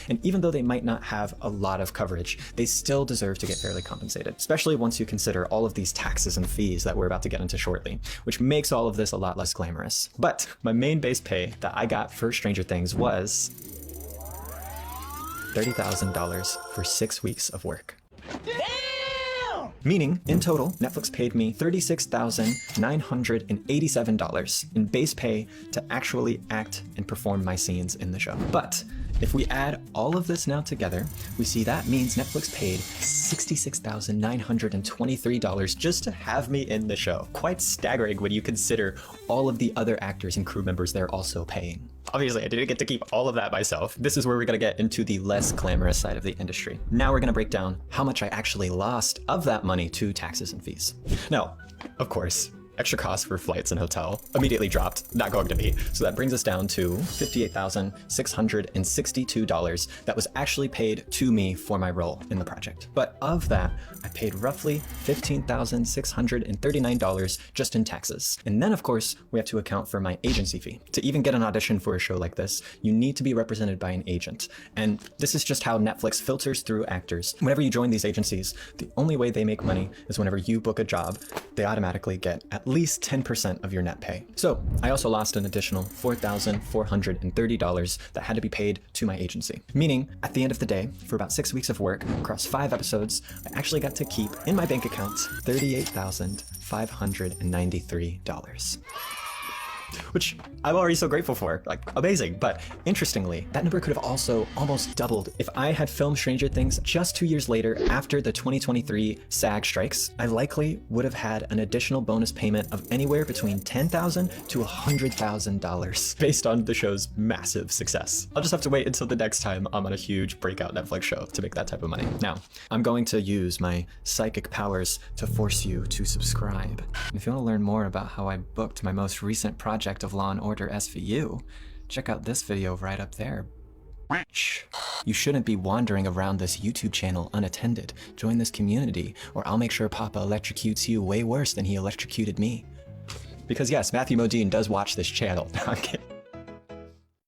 And even though they might not have a lot of coverage, they still deserve to get fairly compensated, especially once you consider all of these taxes and fees that we're about to get into shortly, which makes all of this a lot less glamorous. But my main base pay that I got for Stranger Things was $30,000 for 6 weeks of work. Meaning, in total, Netflix paid me $36,987 in base pay to actually act and perform my scenes in the show. But if we add all of this now together, we see that means Netflix paid $66,923 just to have me in the show. Quite staggering when you consider all of the other actors and crew members they're also paying. Obviously, I didn't get to keep all of that myself. This is where we're gonna get into the less glamorous side of the industry. Now we're gonna break down how much I actually lost of that money to taxes and fees. Now, of course, extra costs for flights and hotel immediately dropped, not going to be. So that brings us down to $58,662 that was actually paid to me for my role in the project. But of that, I paid roughly $15,639 just in taxes. And then of course, we have to account for my agency fee. To even get an audition for a show like this, you need to be represented by an agent. And this is just how Netflix filters through actors. Whenever you join these agencies, the only way they make money is whenever you book a job, they automatically get at least 10% of your net pay. So I also lost an additional $4,430 that had to be paid to my agency. Meaning, at the end of the day, for about 6 weeks of work across 5 episodes, I actually got to keep in my bank account $38,593. Which I'm already so grateful for, like amazing. But interestingly, that number could have also almost doubled if I had filmed Stranger Things just 2 years later after the 2023 SAG strikes. I likely would have had an additional bonus payment of anywhere between $10,000 to $100,000 based on the show's massive success. I'll just have to wait until the next time I'm on a huge breakout Netflix show to make that type of money. Now, I'm going to use my psychic powers to force you to subscribe. And if you want to learn more about how I booked my most recent project of Law & Order SVU, check out this video right up there. You shouldn't be wandering around this YouTube channel unattended. Join this community, or I'll make sure Papa electrocutes you way worse than he electrocuted me. Because yes, Matthew Modine does watch this channel. No, I'm kidding.